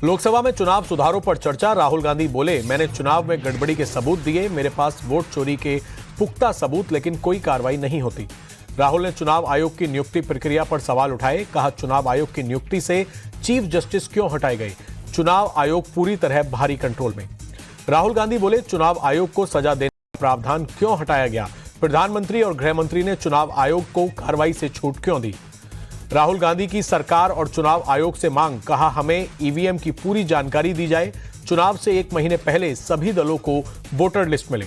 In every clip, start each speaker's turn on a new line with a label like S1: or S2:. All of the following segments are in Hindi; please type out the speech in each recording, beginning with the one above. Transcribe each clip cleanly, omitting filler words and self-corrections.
S1: लोकसभा में चुनाव सुधारों पर चर्चा। राहुल गांधी बोले, मैंने चुनाव में गड़बड़ी के सबूत दिए, मेरे पास वोट चोरी के पुख्ता सबूत, लेकिन कोई कार्रवाई नहीं होती। राहुल ने चुनाव आयोग की नियुक्ति प्रक्रिया पर सवाल उठाए। कहा, चुनाव आयोग की नियुक्ति से चीफ जस्टिस क्यों हटाए गए? चुनाव आयोग पूरी तरह बाहरी कंट्रोल में। राहुल गांधी बोले, चुनाव आयोग को सजा देने का प्रावधान क्यों हटाया गया? प्रधानमंत्री और गृह मंत्री ने चुनाव आयोग को कार्रवाई से छूट क्यों दी? राहुल गांधी की सरकार और चुनाव आयोग से मांग। कहा, हमें ईवीएम की पूरी जानकारी दी जाए, चुनाव से 1 महीने पहले सभी दलों को वोटर लिस्ट मिले।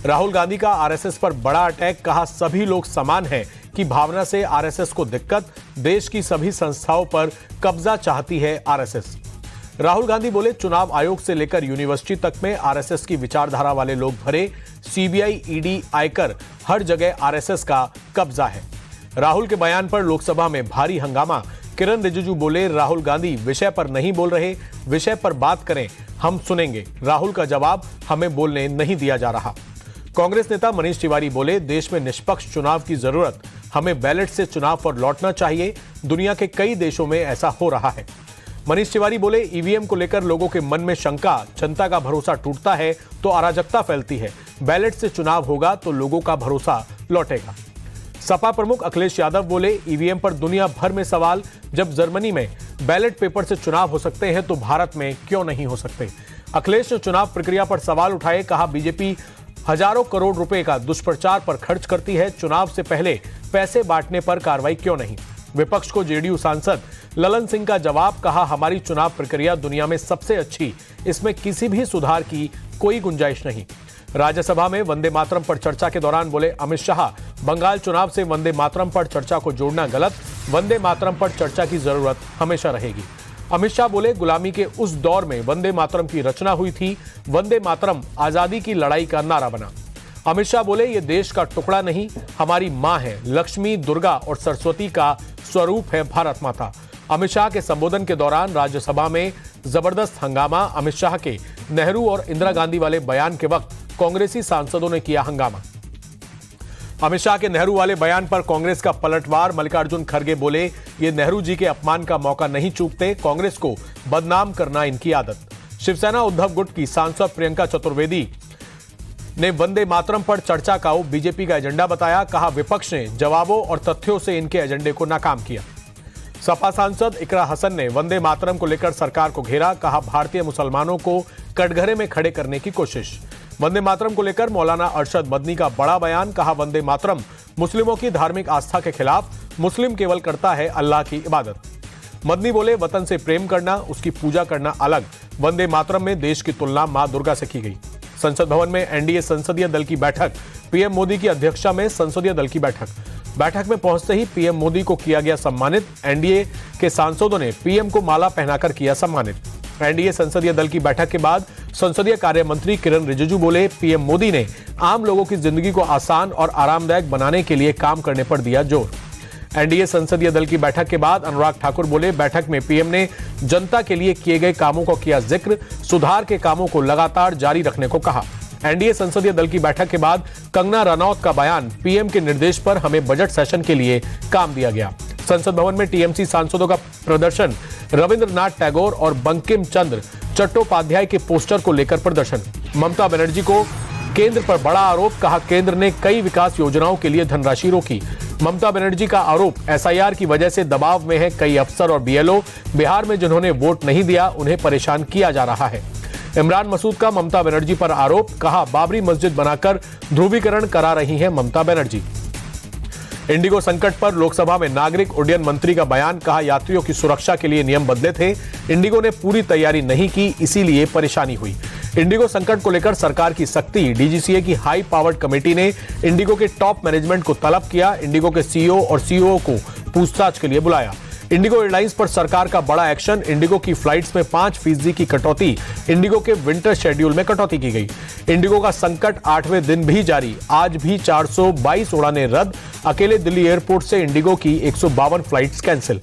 S1: राहुल गांधी का आरएसएस पर बड़ा अटैक। कहा, सभी लोग समान हैं कि भावना से आरएसएस को दिक्कत, देश की सभी संस्थाओं पर कब्जा चाहती है आरएसएस। राहुल गांधी बोले, चुनाव आयोग से लेकर यूनिवर्सिटी तक में आरएसएस की विचारधारा वाले लोग भरे, सीबीआई, ईडी, आयकर, हर जगह आरएसएस का कब्जा है। राहुल के बयान पर लोकसभा में भारी हंगामा। किरण रिजिजू बोले, राहुल गांधी विषय पर नहीं बोल रहे, विषय पर बात करें, हम सुनेंगे। राहुल का जवाब, हमें बोलने नहीं दिया जा रहा। कांग्रेस नेता मनीष तिवारी बोले, देश में निष्पक्ष चुनाव की जरूरत, हमें बैलेट से चुनाव पर लौटना चाहिए, दुनिया के कई देशों में ऐसा हो रहा है। मनीष तिवारी बोले, ईवीएम को लेकर लोगों के मन में शंका, जनता का भरोसा टूटता है तो अराजकता फैलती है, बैलेट से चुनाव होगा तो लोगों का भरोसा लौटेगा। सपा प्रमुख अखिलेश यादव बोले, ईवीएम पर दुनिया भर में सवाल, जब जर्मनी में बैलेट पेपर से चुनाव हो सकते हैं तो भारत में क्यों नहीं हो सकते? अखिलेश ने चुनाव प्रक्रिया पर सवाल उठाए। कहा, बीजेपी हजारों करोड़ रुपए का दुष्प्रचार पर खर्च करती है, चुनाव से पहले पैसे बांटने पर कार्रवाई क्यों नहीं? विपक्ष को जेडीयू सांसद ललन सिंह का जवाब। कहा, हमारी चुनाव प्रक्रिया दुनिया में सबसे अच्छी, इसमें किसी भी सुधार की कोई गुंजाइश नहीं। राज्यसभा में वंदे मातरम पर चर्चा के दौरान बोले अमित शाह, बंगाल चुनाव से वंदे मातरम पर चर्चा को जोड़ना गलत, वंदे मातरम पर चर्चा की जरूरत हमेशा रहेगी। अमित शाह बोले, गुलामी के उस दौर में वंदे मातरम की रचना हुई थी, वंदे मातरम आजादी की लड़ाई का नारा बना। अमित शाह बोले, ये देश का टुकड़ा नहीं, हमारी मां है, लक्ष्मी, दुर्गा और सरस्वती का स्वरूप है भारत माता। अमित शाह के संबोधन के दौरान राज्यसभा में जबरदस्त हंगामा। अमित शाह के नेहरू और इंदिरा गांधी वाले बयान के वक्त कांग्रेसी सांसदों ने किया हंगामा। अमित शाह के नेहरू वाले बयान पर कांग्रेस का पलटवार। मल्लिकार्जुन खड़गे बोले, ये नेहरू जी के अपमान का मौका नहीं चूकते, कांग्रेस को बदनाम करना इनकी आदत। शिवसेना उद्धव गुट की सांसद प्रियंका चतुर्वेदी ने वंदे मातरम पर चर्चा का बीजेपी का एजेंडा बताया। कहा, विपक्ष ने जवाबों और तथ्यों से इनके एजेंडे को नाकाम किया। सपा सांसद इकरा हसन ने वंदे मातरम को लेकर सरकार को घेरा। कहा, भारतीय मुसलमानों को कटघरे में खड़े करने की कोशिश। वंदे मातरम को लेकर मौलाना अरशद मदनी का बड़ा बयान। कहा, वंदे मातरम मुस्लिमों की धार्मिक आस्था के खिलाफ, मुस्लिम केवल करता है अल्लाह की इबादत। मदनी बोले, वतन से प्रेम करना, उसकी पूजा करना अलग, वंदे मातरम में देश की तुलना मां दुर्गा से की गई। संसद भवन में एनडीए संसदीय दल की बैठक। पीएम मोदी की अध्यक्षता में संसदीय दल की बैठक में पहुंचते ही पीएम मोदी को किया गया सम्मानित। एनडीए के सांसदों ने पीएम को माला पहनाकर किया सम्मानित। एनडीए संसदीय दल की बैठक के बाद संसदीय कार्य मंत्री किरण रिजिजू बोले, पीएम मोदी ने आम लोगों की जिंदगी को आसान और आरामदायक बनाने के लिए काम करने पर दिया जोर। एनडीए संसदीय दल की बैठक के बाद अनुराग ठाकुर बोले, बैठक में पीएम ने जनता के लिए किए गए कामों को किया जिक्र, सुधार के कामों को लगातार जारी रखने को कहा। एनडीए संसदीय दल की बैठक के बाद कंगना रनौत का बयान, पीएम के निर्देश पर हमें बजट सेशन के लिए काम दिया गया। संसद भवन में टीएमसी सांसदों का प्रदर्शन। रविंद्रनाथ टैगोर और बंकिम चंद्र चट्टोपाध्याय के पोस्टर को लेकर प्रदर्शन। ममता बनर्जी को केंद्र पर बड़ा आरोप। कहा, केंद्र ने कई विकास योजनाओं के लिए धनराशि रोकी। ममता बनर्जी का आरोप, एसआईआर की वजह से दबाव में है कई अफसर और बीएलओ, बिहार में जिन्होंने वोट नहीं दिया उन्हें परेशान किया जा रहा है। इमरान मसूद का ममता बनर्जी पर आरोप। कहा, बाबरी मस्जिद बनाकर ध्रुवीकरण करा रही हैं ममता बनर्जी। इंडिगो संकट पर लोकसभा में नागरिक उड्डयन मंत्री का बयान। कहा, यात्रियों की सुरक्षा के लिए नियम बदले थे, इंडिगो ने पूरी तैयारी नहीं की, इसीलिए परेशानी हुई। इंडिगो संकट को लेकर सरकार की सख्ती। डीजीसीए की हाई पावर्ड कमेटी ने इंडिगो के टॉप मैनेजमेंट को तलब किया। इंडिगो के सीईओ और सीओओ को पूछताछ के लिए बुलाया। इंडिगो एयरलाइंस पर सरकार का बड़ा एक्शन। इंडिगो की फ्लाइट्स में 5% की कटौती। इंडिगो के विंटर शेड्यूल में कटौती की गई। इंडिगो का संकट 8वें दिन भी जारी। आज भी 422 उड़ानें रद्द। अकेले दिल्ली एयरपोर्ट से इंडिगो की 152 फ्लाइट्स कैंसिल।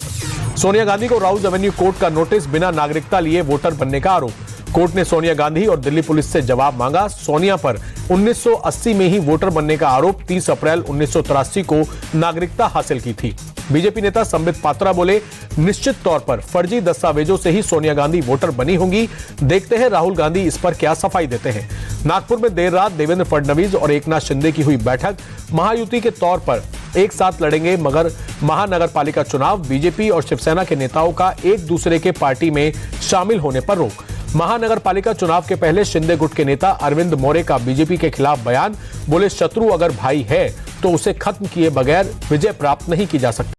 S1: सोनिया गांधी को राउज एवेन्यू कोर्ट का नोटिस। बिना नागरिकता लिए वोटर बनने का आरोप। कोर्ट ने सोनिया गांधी और दिल्ली पुलिस से जवाब मांगा। सोनिया पर 1980 में ही वोटर बनने का आरोप, 30 अप्रैल 1983 को नागरिकता हासिल की थी। बीजेपी नेता संबित पात्रा बोले, निश्चित तौर पर फर्जी दस्तावेजों से ही सोनिया गांधी वोटर बनी होंगी। देखते हैं राहुल गांधी इस पर क्या सफाई देते हैं। नागपुर में देर रात देवेंद्र फडणवीस और एकनाथ शिंदे की हुई बैठक। महायुति के तौर पर एक साथ लड़ेंगे मगर महानगर पालिका चुनाव। बीजेपी और शिवसेना के नेताओं का एक दूसरे के पार्टी में शामिल होने पर रोक। महानगर पालिका चुनाव के पहले शिंदे गुट के नेता अरविंद मोरे का बीजेपी के खिलाफ बयान। बोले, शत्रु अगर भाई है तो उसे खत्म किए बगैर विजय प्राप्त नहीं की जा सकती।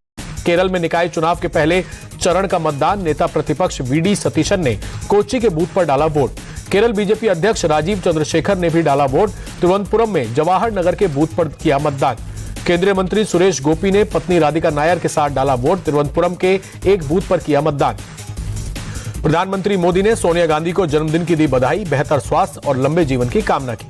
S1: केरल में निकाय चुनाव के पहले चरण का मतदान। नेता प्रतिपक्ष वीडी सतीशन ने कोच्चि के बूथ पर डाला वोट। केरल बीजेपी अध्यक्ष राजीव चंद्रशेखर ने भी डाला वोट। तिरुवनंतपुरम में जवाहर नगर के बूथ पर किया मतदान। केंद्रीय मंत्री सुरेश गोपी ने पत्नी राधिका नायर के साथ डाला वोट। तिरुवनंतपुरम के एक बूथ पर किया मतदान। प्रधानमंत्री मोदी ने सोनिया गांधी को जन्मदिन की दी बधाई, बेहतर स्वास्थ्य और लंबे जीवन की कामना की।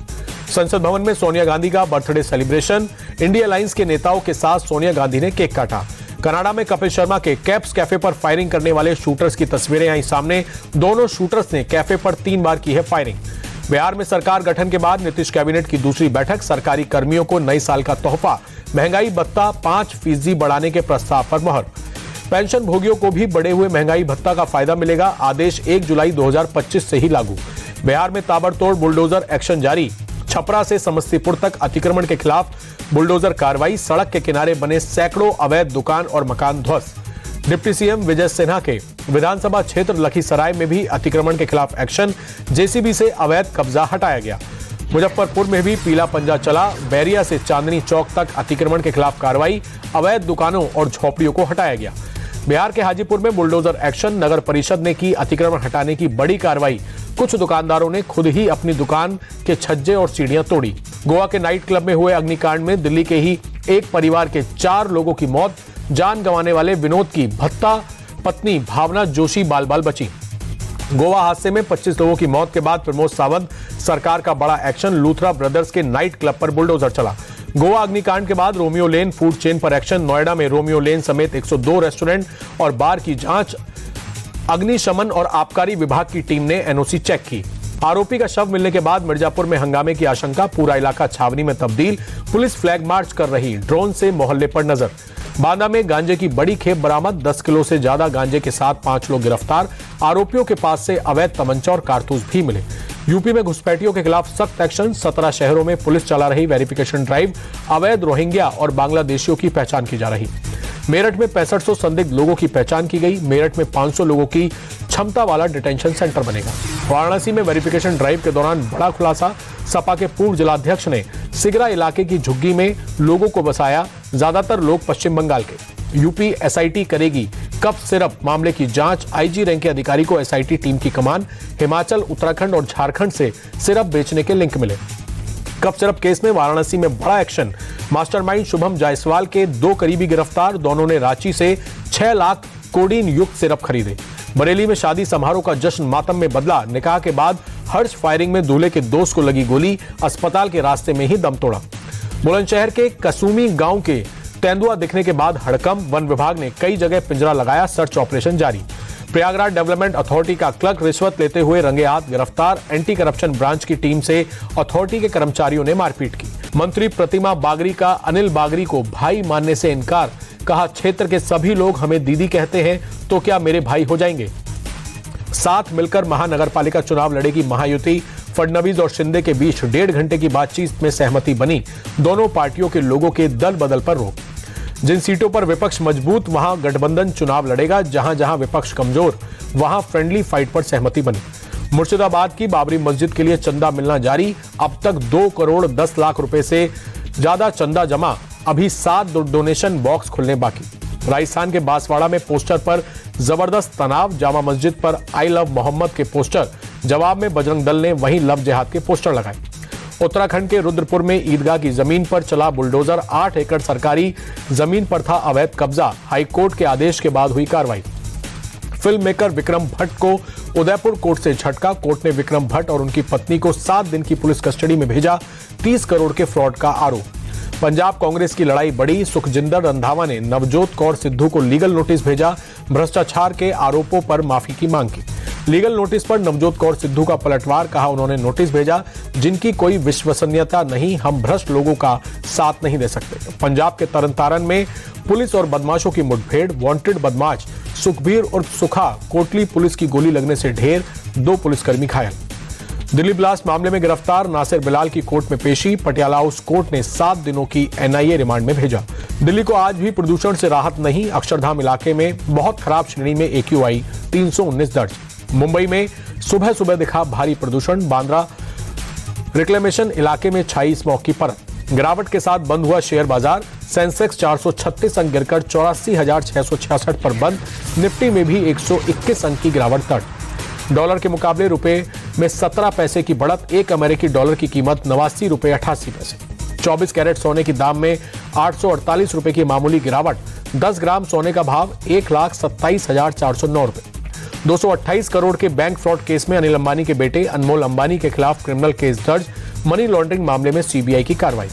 S1: संसद भवन में सोनिया गांधी का बर्थडे सेलिब्रेशन। इंडिया अलायंस के नेताओं के साथ सोनिया गांधी ने केक काटा। कनाडा में कपिल शर्मा के कैप्स कैफे पर फायरिंग करने वाले शूटर्स की तस्वीरें आई सामने। दोनों शूटर्स ने कैफे पर 3 बार की है फायरिंग। बिहार में सरकार गठन के बाद नीतीश कैबिनेट की दूसरी बैठक। सरकारी कर्मियों को नए साल का तोहफा, महंगाई भत्ता 5% बढ़ाने के प्रस्ताव पर मुहर। पेंशन भोगियों को भी बढ़े हुए महंगाई भत्ता का फायदा मिलेगा। आदेश 1 जुलाई 2025 से ही लागू। बिहार में ताबड़तोड़ बुलडोजर एक्शन जारी। छपरा से समस्तीपुर तक अतिक्रमण के खिलाफ बुलडोजर कार्रवाई। सड़क के किनारे बने सैकड़ों अवैध दुकान और मकान ध्वस्त। डिप्टी सीएम विजय सिन्हा के विधानसभा क्षेत्र लखीसराय में भी अतिक्रमण के खिलाफ एक्शन। जेसीबी से अवैध कब्जा हटाया गया। मुजफ्फरपुर में भी पीला पंजा चला। बैरिया से चांदनी चौक तक अतिक्रमण के खिलाफ कार्रवाई। अवैध दुकानों और झोपड़ियों को हटाया गया। बिहार के हाजीपुर में बुलडोजर एक्शन। नगर परिषद ने की अतिक्रमण हटाने की बड़ी कार्रवाई। कुछ दुकानदारों ने खुद ही अपनी दुकान के छज्जे और सीढ़ियां तोड़ी। गोवा के नाइट क्लब में हुए अग्निकांड में दिल्ली के ही एक परिवार के 4 लोगों की मौत। जान गंवाने वाले विनोद की भत्ता पत्नी भावना जोशी बाल बाल बची। गोवा हादसे में 25 लोगों की मौत के बाद प्रमोद सावंत सरकार का बड़ा एक्शन। लूथरा ब्रदर्स के नाइट क्लब पर बुलडोजर चला। गोवा अग्निकांड के बाद रोमियो लेन फूड चेन पर एक्शन। नोएडा में रोमियो लेन समेत 102 रेस्टोरेंट और बार की जांच। अग्निशमन और आबकारी विभाग की टीम ने एनओसी चेक की। आरोपी का शव मिलने के बाद मिर्जापुर में हंगामे की आशंका। पूरा इलाका छावनी में तब्दील। पुलिस फ्लैग मार्च कर रही। ड्रोन से मोहल्ले पर नजर। बांदा में गांजे की बड़ी खेप बरामद। 10 किलो से ज्यादा गांजे के साथ 5 लोग गिरफ्तार। आरोपियों के पास से अवैध तमंचा और कारतूस भी मिले। यूपी में घुसपैठियों के खिलाफ सख्त एक्शन। 17 शहरों में पुलिस चला रही वेरिफिकेशन ड्राइव। अवैध रोहिंग्या और बांग्लादेशियों की पहचान की जा रही। मेरठ में 6500 संदिग्ध लोगों की पहचान की गई। मेरठ में 500 लोगों की क्षमता वाला डिटेंशन सेंटर बनेगा। वाराणसी में वेरिफिकेशन ड्राइव के दौरान बड़ा खुलासा। सपा के पूर्व जिलाध्यक्ष ने सिगरा इलाके की झुग्गी में लोगों को बसाया। ज्यादातर लोग पश्चिम बंगाल के। यूपी एसआईटी करेगी कफ सिरप मामले की जांच। आईजी रैंक के अधिकारी को एसआईटी टीम की कमान। हिमाचल, उत्तराखंड और झारखंड से सिरप बेचने के लिंक मिले। कफ सिरप केस में वाराणसी में बड़ा एक्शन। मास्टरमाइंड शुभम जायसवाल के 2 करीबी गिरफ्तार। दोनों ने रांची से 6 लाख कोडीन युक्त सिरप खरीदे। बरेली में शादी समारोह का जश्न मातम में बदला। निकाह के बाद हर्ष फायरिंग में दूल्हे के दोस्त को लगी गोली। अस्पताल के रास्ते में ही दम तोड़ा। बुलंदशहर के कसुमी गांव के तेंदुआ दिखने के बाद हड़कंप। वन विभाग ने कई जगह पिंजरा लगाया। सर्च ऑपरेशन जारी। प्रयागराज डेवलपमेंट अथॉरिटी का क्लर्क रिश्वत लेते हुए रंगे हाथ गिरफ्तार। एंटी करप्शन ब्रांच की टीम से अथॉरिटी के कर्मचारियों ने मारपीट की। मंत्री प्रतिमा बागरी का अनिल बागरी को भाई मानने से इनकार। कहा, क्षेत्र के सभी लोग हमें दीदी कहते हैं तो क्या मेरे भाई हो जाएंगे। साथ मिलकर महानगर पालिका चुनाव लड़ेगी महायुति। फडणवीस और शिंदे के बीच 1.5 घंटे की बातचीत में सहमति बनी। दोनों पार्टियों के लोगों के दल बदल पर रोक। जिन सीटों पर विपक्ष मजबूत वहां गठबंधन चुनाव लड़ेगा। जहां जहां विपक्ष कमजोर वहां फ्रेंडली फाइट पर सहमति बनी। मुर्शिदाबाद की बाबरी मस्जिद के लिए चंदा मिलना जारी। अब तक 2 करोड़ 10 लाख रुपए से ज्यादा चंदा जमा। अभी 7 डोनेशन बॉक्स खुलने बाकी। राजस्थान के बांसवाड़ा में पोस्टर पर जबरदस्त तनाव। जामा मस्जिद पर आई लव मोहम्मद के पोस्टर। जवाब में बजरंग दल ने वहीं लव जिहाद के पोस्टर लगाए। उत्तराखंड के रुद्रपुर में ईदगाह की जमीन पर चला बुलडोजर। 8 एकड़ सरकारी जमीन पर था अवैध कब्जा। हाईकोर्ट के आदेश के बाद हुई कार्रवाई। फिल्म मेकर विक्रम भट्ट को उदयपुर कोर्ट से झटका। कोर्ट ने विक्रम भट्ट और उनकी पत्नी को 7 दिन की पुलिस कस्टडी में भेजा। 30 करोड़ के फ्रॉड का आरोप। पंजाब कांग्रेस की लड़ाई बढ़ी। सुखजिंदर रंधावा ने नवजोत कौर सिद्धू को लीगल नोटिस भेजा। भ्रष्टाचार के आरोपों पर माफी की मांग की। लीगल नोटिस पर नवजोत कौर सिद्धू का पलटवार, कहा उन्होंने नोटिस भेजा जिनकी कोई विश्वसनीयता नहीं, हम भ्रष्ट लोगों का साथ नहीं दे सकते। पंजाब के तरनतारन में पुलिस और बदमाशों की मुठभेड़, वांटेड बदमाश सुखबीर और सुखा कोटली पुलिस की गोली लगने से ढेर, 2 पुलिसकर्मी घायल। दिल्ली ब्लास्ट मामले में गिरफ्तार नासिर बिलाल की कोर्ट में पेशी, पटियाला हाउस कोर्ट ने 7 दिनों की NIA रिमांड में भेजा। दिल्ली को आज भी प्रदूषण से राहत नहीं, अक्षरधाम इलाके में बहुत खराब श्रेणी में AQI 319 दर्ज। मुंबई में सुबह सुबह दिखा भारी प्रदूषण, बांद्रा रिक्लेमेशन इलाके में छाई स्मॉग की परत। गिरावट के साथ बंद हुआ शेयर बाजार, सेंसेक्स 436 अंक गिरकर 84,666 पर बंद, निफ्टी में भी 121 अंक की गिरावट दर्ज। डॉलर के मुकाबले रुपए में 17 पैसे की बढ़त, 1 अमेरिकी डॉलर की कीमत 89 रुपए 88 पैसे। 24 कैरेट सोने की दाम में 848 रुपए की मामूली गिरावट, 10 ग्राम सोने का भाव 1,27,409 रुपए। 228 करोड़ के बैंक फ्रॉड केस में अनिल अंबानी के बेटे अनमोल अंबानी के खिलाफ क्रिमिनल केस दर्ज, मनी लॉन्ड्रिंग मामले में CBI की कार्रवाई।